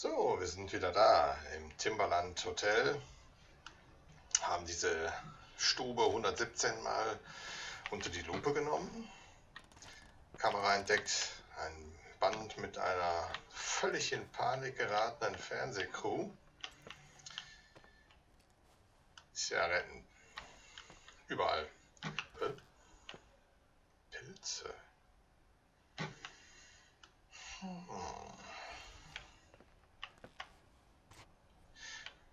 So, wir sind wieder da im Timberland Hotel, haben diese Stube 117 Mal unter die Lupe genommen, Kamera entdeckt, ein Band mit einer völlig in Panik geratenen Fernsehcrew. Tja, retten. Überall. Pilze.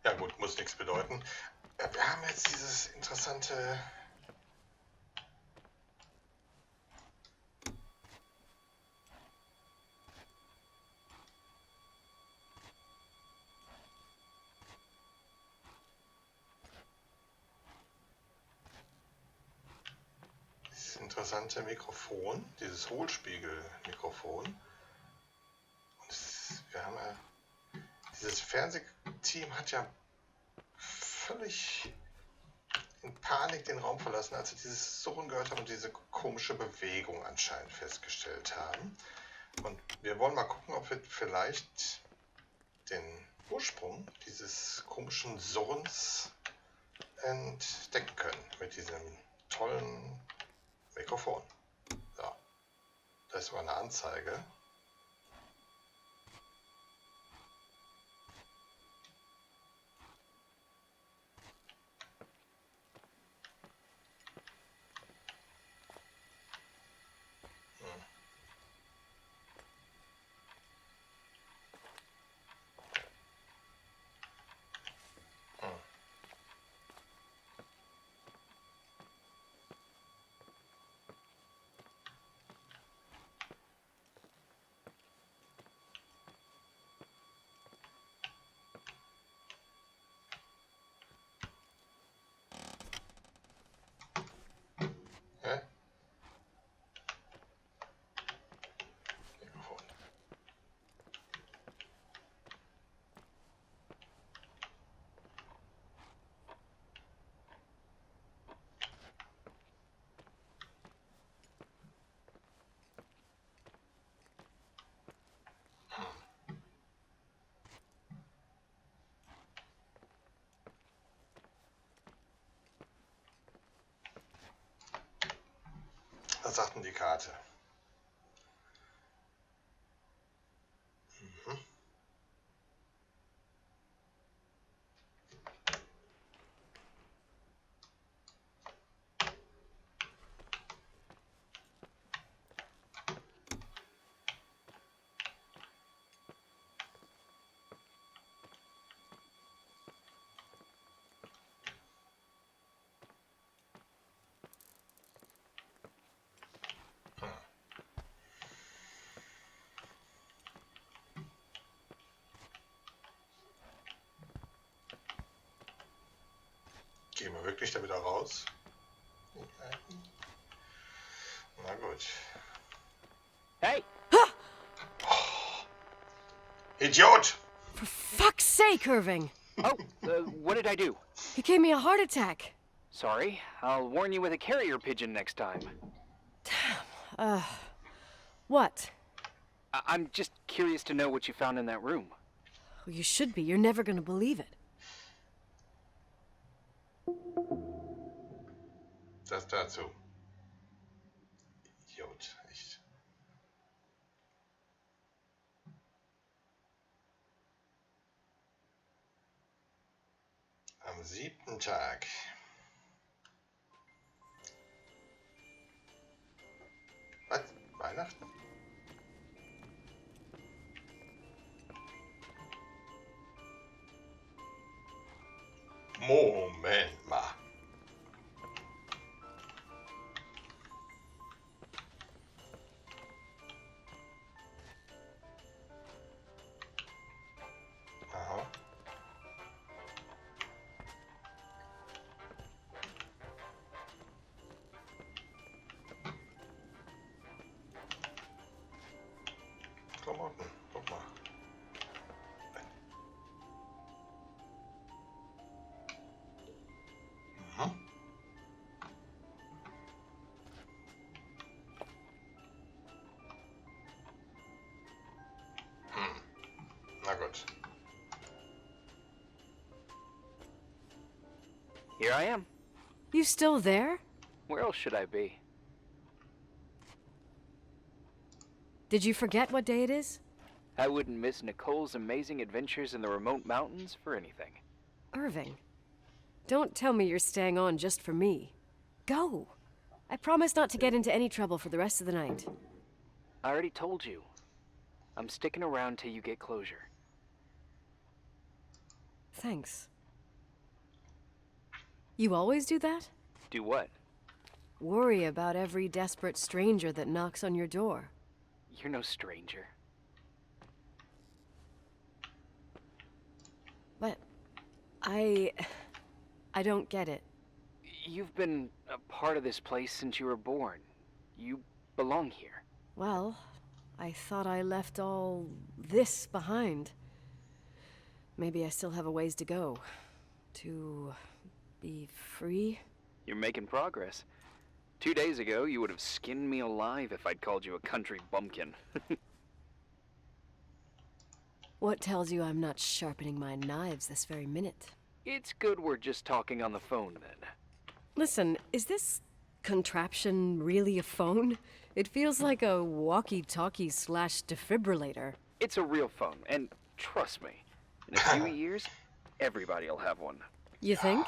Ja gut, muss nichts bedeuten. Wir haben jetzt dieses interessante Mikrofon, dieses Hohlspiegel Mikrofon. Und wir haben ja, dieses Fernsehteam hat ja völlig in Panik den Raum verlassen, als sie dieses Surren gehört haben und diese komische Bewegung anscheinend festgestellt haben. Und wir wollen mal gucken, ob wir vielleicht den Ursprung dieses komischen Surrens entdecken können mit diesem tollen Mikrofon. So, da ist mal eine Anzeige. Was sagt denn die Karte? Gehen wir wirklich da wieder raus? Na gut. Hey! Oh, Idiot! For fuck's sake, Irving! Oh, what did I do? He gave me a heart attack. Sorry, I'll warn you with a carrier pigeon next time. What? I'm just curious to know what you found in that room. Well, you should be. You're never gonna believe it. Das dazu. Idiot, echt. Am 7. Tag. Was? Weihnachten? Moment mal. Aha. Here I am. You still there? Where else should I be? Did you forget what day it is? I wouldn't miss Nicole's amazing adventures in the remote mountains for anything. Irving, don't tell me you're staying on just for me. Go. I promise not to get into any trouble for the rest of the night. I already told you. I'm sticking around till you get closure. Thanks. You always do that? Do what? Worry about every desperate stranger that knocks on your door. You're no stranger. But I don't get it. You've been a part of this place since you were born. You belong here. Well, I thought I left all this behind. Maybe I still have a ways to go. To be free? You're making progress. 2 days ago, you would have skinned me alive if I'd called you a country bumpkin. What tells you I'm not sharpening my knives this very minute? It's good we're just talking on the phone, then. Listen, is this contraption really a phone? It feels like a walkie-talkie / defibrillator. It's a real phone, and trust me, in a few years, everybody'll have one. You think?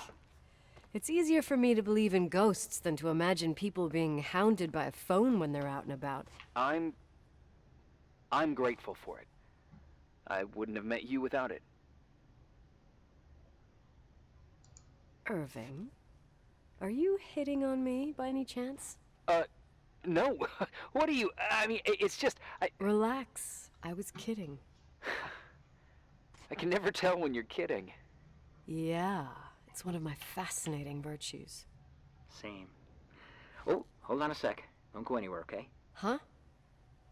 It's easier for me to believe in ghosts than to imagine people being hounded by a phone when they're out and about. I'm grateful for it. I wouldn't have met you without it. Irving, are you hitting on me by any chance? No. What are you... I mean, it's just... Relax. I was kidding. I can never tell when you're kidding. Yeah, it's one of my fascinating virtues. Same. Oh, hold on a sec. Don't go anywhere, okay? Huh?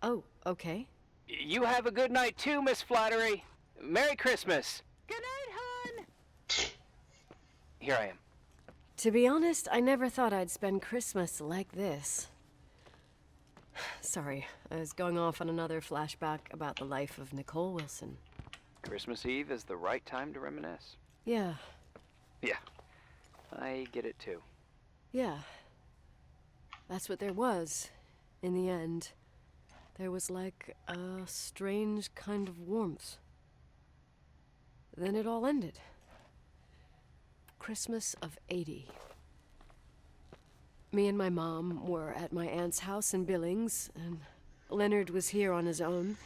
Oh, okay. You have a good night too, Miss Flattery. Merry Christmas. Good night, hon. Here I am. To be honest, I never thought I'd spend Christmas like this. Sorry, I was going off on another flashback about the life of Nicole Wilson. Christmas Eve is the right time to reminisce. Yeah, Yeah, I get it too. yeah. That's what there was, in the end. There was like a strange kind of warmth. Then it all ended. Christmas of '80. Me and my mom were at my aunt's house in Billings, and Leonard was here on his own.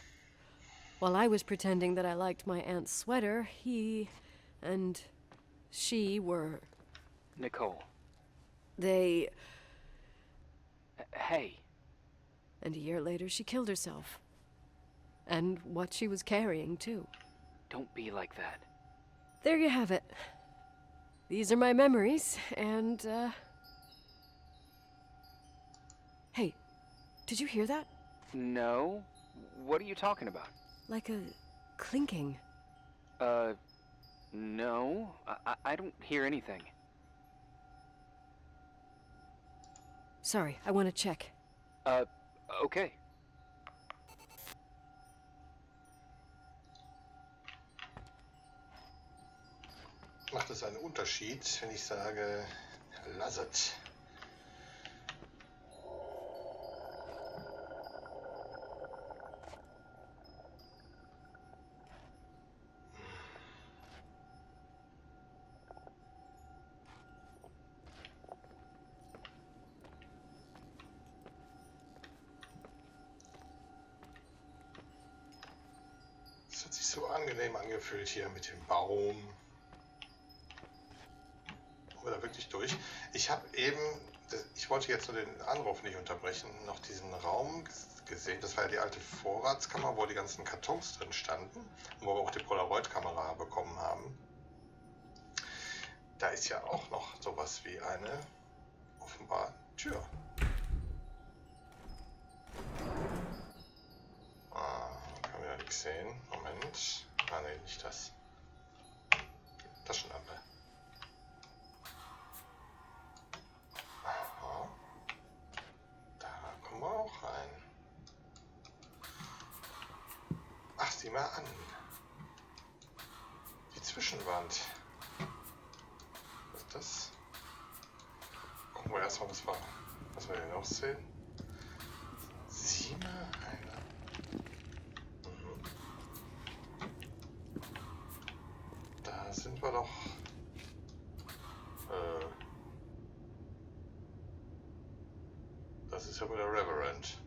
While I was pretending that I liked my aunt's sweater, he and she were... Nicole. They... Hey. And a year later, she killed herself. And what she was carrying, too. Don't be like that. There you have it. These are my memories, and, Hey, did you hear that? No. What are you talking about? Like a clinking. No. I don't hear anything. Sorry, I want to check. Okay. Macht es einen Unterschied, wenn ich sage, lasset? Es hat sich so angenehm angefühlt hier mit dem Baum. Oder wirklich durch. Ich habe eben, ich wollte jetzt nur den Anruf nicht unterbrechen, noch diesen Raum gesehen. Das war ja die alte Vorratskammer, wo die ganzen Kartons drin standen. Und wo wir auch die Polaroid-Kamera bekommen haben. Da ist ja auch noch sowas wie eine, offenbar, Tür. Kann man ja nichts sehen. Moment. Ah, ne, nicht das. Taschenlampe. Aha. Da kommen wir auch rein. Ach, sieh mal an. Die Zwischenwand. Was ist das? Aber erstmal, was wir hier noch sehen. 7, einer. Mhm. Da sind wir doch. Das ist aber der Reverend.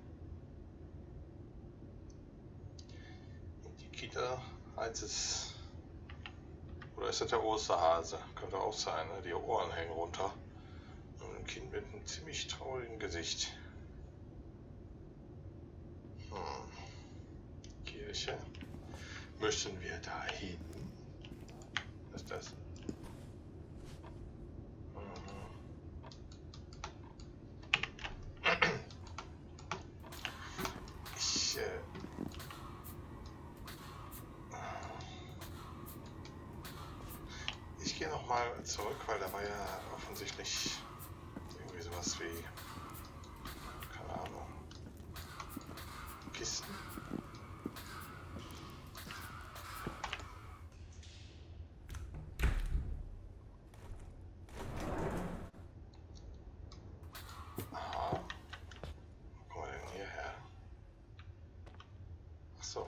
Und die Kita, eins ist. Oder ist das der Osterhase? Könnte auch sein, ne? Die Ohren hängen runter. Und ein Kind mit einem ziemlich traurigen Gesicht. Kirche. Müssen wir da hin? Was ist das? Ich gehe nochmal zurück, weil da war ja offensichtlich irgendwie sowas wie, keine Ahnung, Kisten. Aha. Wo kommen wir denn hierher? Ach so.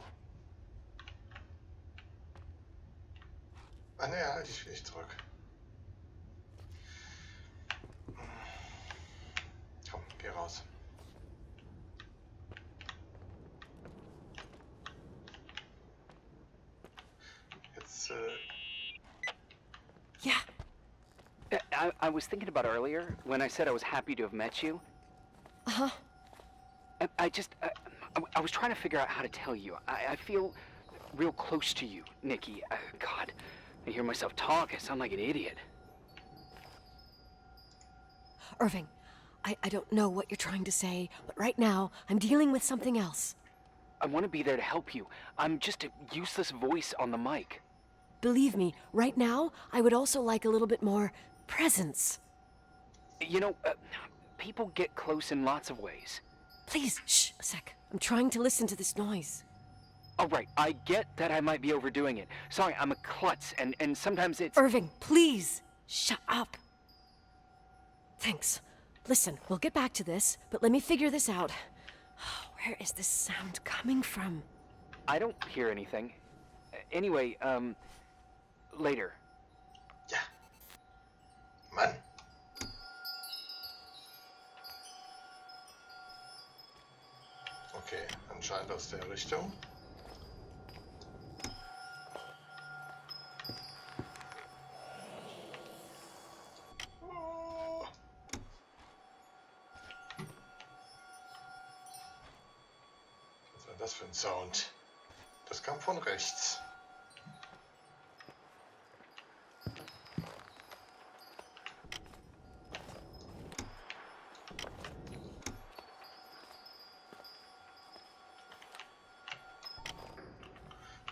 Ah ne, halt dich nicht zurück. Komm, geh raus. Jetzt, Yeah. I was thinking about earlier when I said I was happy to have met you. Uh-huh. I was trying to figure out how to tell you. I feel real close to you, Nikki. God, I hear myself talk. I sound like an idiot. Irving, I don't know what you're trying to say, but right now, I'm dealing with something else. I want to be there to help you. I'm just a useless voice on the mic. Believe me, right now, I would also like a little bit more presence. You know, people get close in lots of ways. Please, shh, a sec. I'm trying to listen to this noise. All right, I get that I might be overdoing it. Sorry, I'm a klutz, and sometimes it's... Irving, please, shut up. Thanks. Listen, we'll get back to this, but let me figure this out. Where is this sound coming from? I don't hear anything. Anyway, later. ja. Mann. Okay, anscheinend aus der Richtung. Was war das für ein Sound? Das kam von rechts.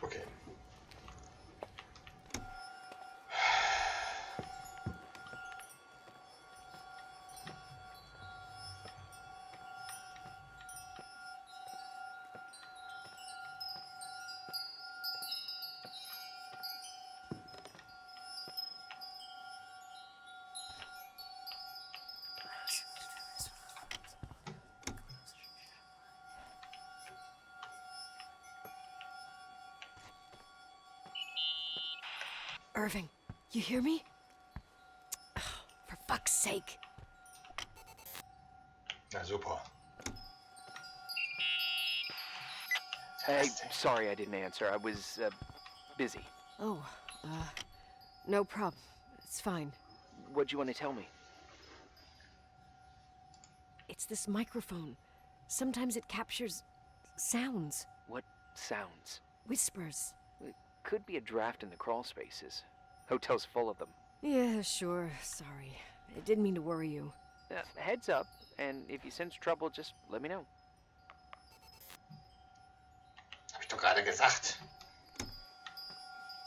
Okay. Irving, you hear me? Oh, for fuck's sake. Na super. Hey, sorry I didn't answer. I was, busy. Oh, no problem. It's fine. What'd you want to tell me? It's this microphone. Sometimes it captures sounds, What sounds? whispers. It could be a draft in the crawl spaces. Hotel's full of them. Yeah, sure. Sorry. I didn't mean to worry you. Heads up, and if you sense trouble, just let me know. Hab ich doch gerade gesagt.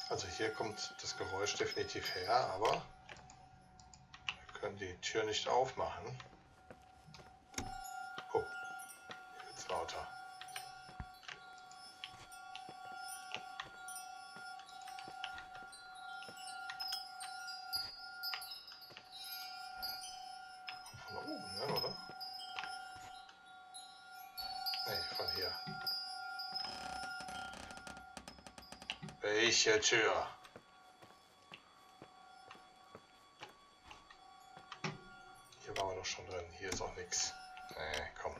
Also hier kommt das Geräusch definitiv her, aber wir können die Tür nicht aufmachen. Oh, hier wird's lauter. Von hier. Welche Tür? Hier waren wir doch schon drin. Hier ist auch nichts. Nee, komm.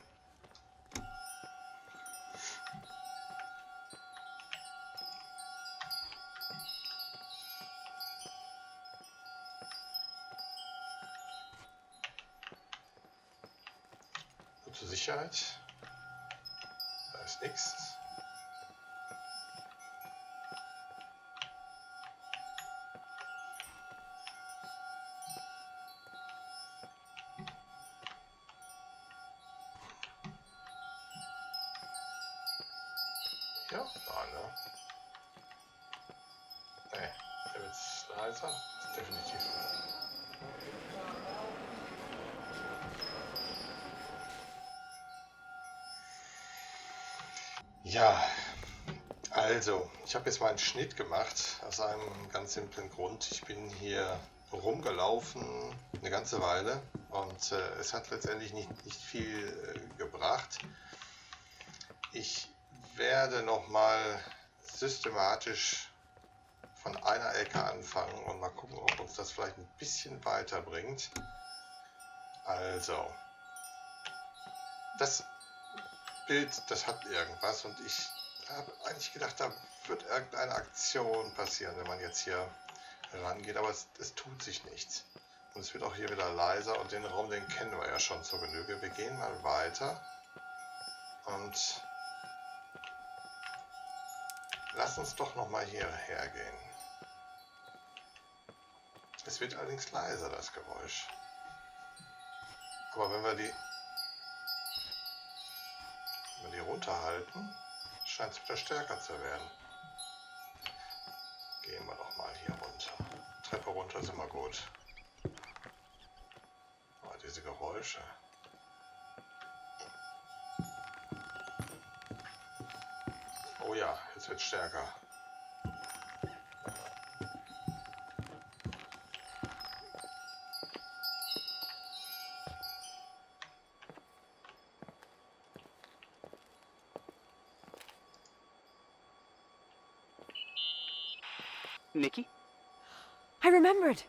Nur zur Sicherheit. Da ist nichts. Ja, nein, ne? Nee, der wird leiser. Definitiv. Ja, also, ich habe jetzt mal einen Schnitt gemacht, aus einem ganz simplen Grund. Ich bin hier rumgelaufen eine ganze Weile und es hat letztendlich nicht viel gebracht. Ich werde nochmal systematisch von einer Ecke anfangen und mal gucken, ob uns das vielleicht ein bisschen weiterbringt. Also, das Bild, das hat irgendwas und ich habe eigentlich gedacht, da wird irgendeine Aktion passieren, wenn man jetzt hier rangeht, aber es tut sich nichts. Und es wird auch hier wieder leiser und den Raum, den kennen wir ja schon zur Genüge. Wir gehen mal weiter und lass uns doch nochmal hierher gehen. Es wird allerdings leiser, das Geräusch. Aber wenn wir die runterhalten, scheint es wieder stärker zu werden. Gehen wir doch mal hier runter. Treppe runter ist immer gut. Aber diese Geräusche. Oh ja, jetzt wird es stärker. Nikki? I remembered!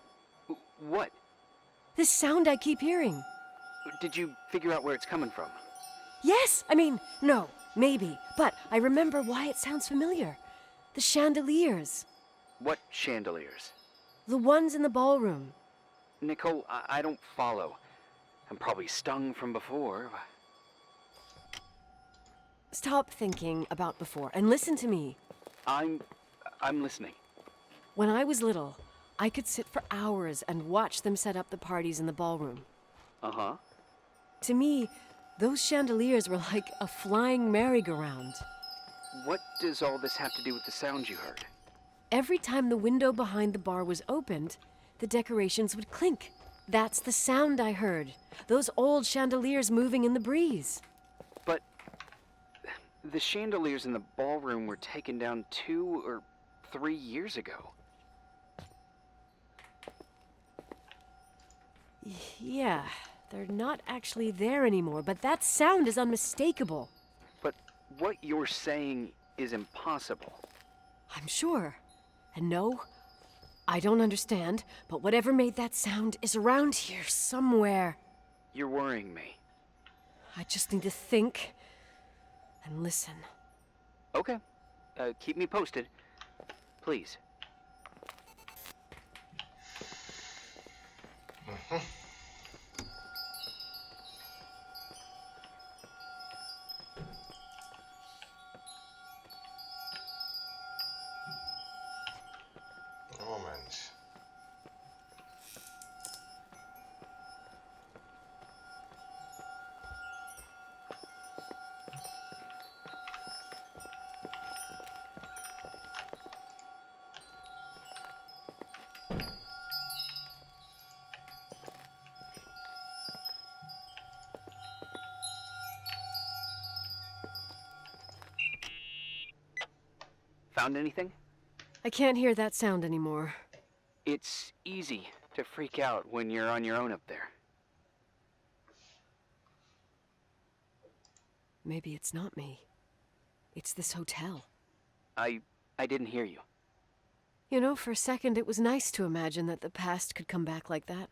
What? This sound I keep hearing. Did you figure out where it's coming from? Yes! I mean, no, maybe. But I remember why it sounds familiar. The chandeliers. What chandeliers? The ones in the ballroom. Nicole, I don't follow. I'm probably stung from before. Stop thinking about before and listen to me. I'm listening. When I was little, I could sit for hours and watch them set up the parties in the ballroom. Uh-huh. To me, those chandeliers were like a flying merry-go-round. What does all this have to do with the sound you heard? Every time the window behind the bar was opened, the decorations would clink. That's the sound I heard. Those old chandeliers moving in the breeze. But the chandeliers in the ballroom were taken down 2 or 3 years ago. Yeah, they're not actually there anymore, but that sound is unmistakable. But what you're saying is impossible. I'm sure. And no, I don't understand, but whatever made that sound is around here somewhere. You're worrying me. I just need to think and listen. Okay. Keep me posted. Please. Moment. Found anything? I can't hear that sound anymore. It's easy to freak out when you're on your own up there. Maybe it's not me. It's this hotel. I didn't hear you. You know, for a second it was nice to imagine that the past could come back like that.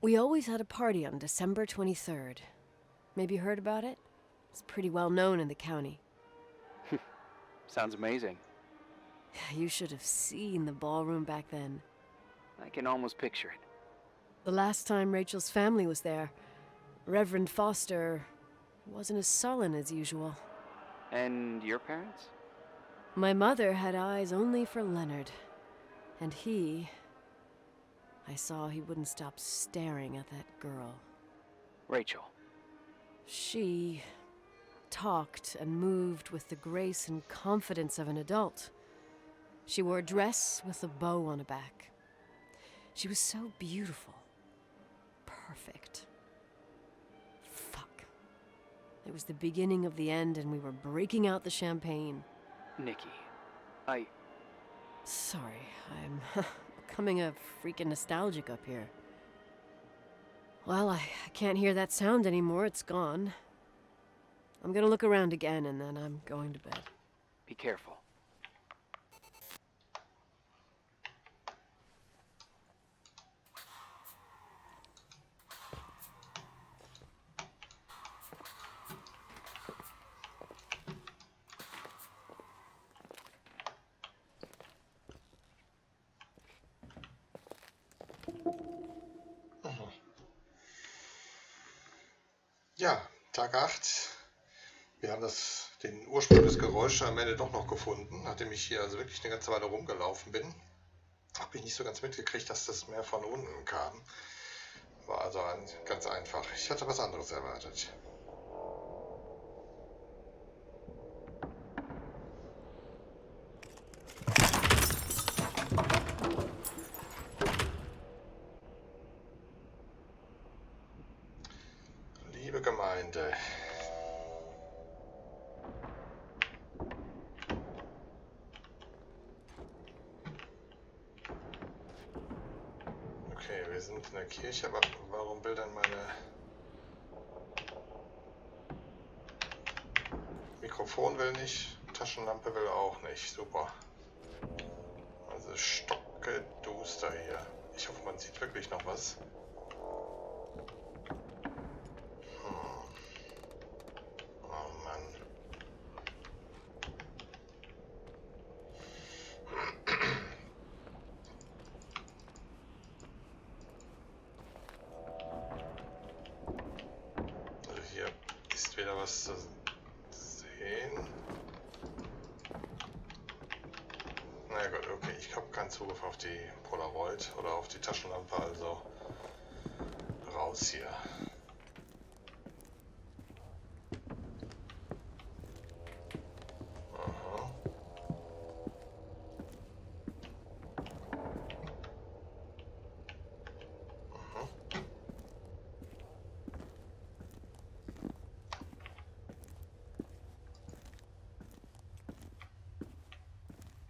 We always had a party on December 23rd. Maybe you heard about it? It's pretty well known in the county. Sounds amazing. You should have seen the ballroom back then. I can almost picture it. The last time Rachel's family was there, Reverend Foster wasn't as sullen as usual. And your parents? My mother had eyes only for Leonard. And I saw he wouldn't stop staring at that girl. Rachel. She talked and moved with the grace and confidence of an adult. She wore a dress with a bow on her back. She was so beautiful. Perfect. Fuck. It was the beginning of the end, and we were breaking out the champagne. Nikki, Sorry, I'm becoming a freaking nostalgic up here. Well, I can't hear that sound anymore. It's gone. I'm gonna look around again, and then I'm going to bed. Be careful. Ja, Tag 8. Wir haben den Ursprung des Geräusches am Ende doch noch gefunden, nachdem ich hier also wirklich eine ganze Weile rumgelaufen bin. Habe ich nicht so ganz mitgekriegt, dass das mehr von unten kam. War also ganz einfach. Ich hatte was anderes erwartet. Liebe Gemeinde, okay, wir sind in der Kirche, aber warum will denn meine Mikrofon will nicht, Taschenlampe will auch nicht, super. Also stockeduster hier. Ich hoffe, man sieht wirklich noch was. Oh Mann. Also hier ist wieder was zu sehen. Na gut, okay, ich habe keinen Zugriff auf die Polaroid oder auf die Taschenlampe, also raus hier. Aha. Aha.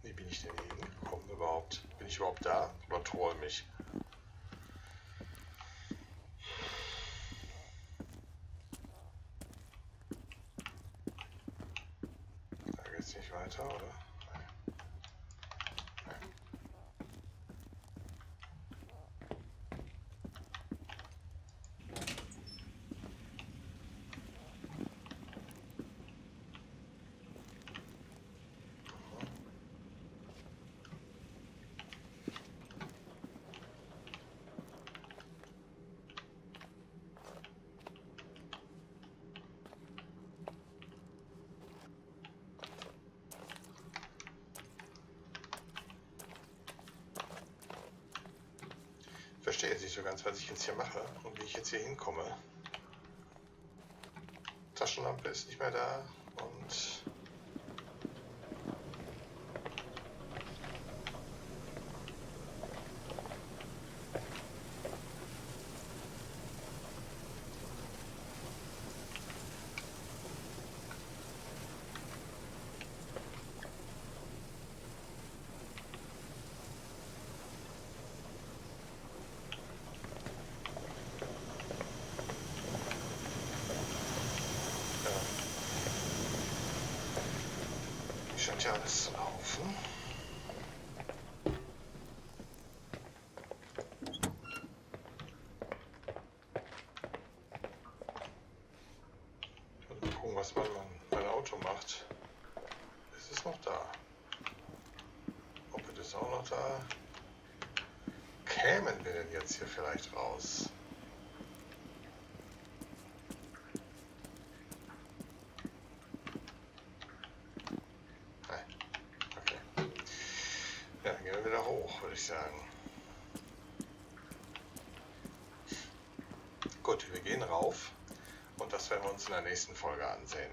Wie bin ich denn hier hingekommen überhaupt? Bin ich überhaupt da oder träume ich? Da geht's nicht weiter, oder? Nee. Nee. Ich verstehe jetzt nicht so ganz, was ich jetzt hier mache und wie ich jetzt hier hinkomme. Taschenlampe ist nicht mehr da und Scheint ja alles zu laufen. Mal gucken, was mein Auto macht. Es ist noch da. Moped ist auch noch da. Kämen wir denn jetzt hier vielleicht raus? Nein. Okay. Ja, dann gehen wir wieder hoch, würde ich sagen. Gut, wir gehen rauf und das werden wir uns in der nächsten Folge ansehen.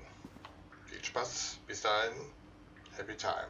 Viel Spaß, bis dahin, Happy Time.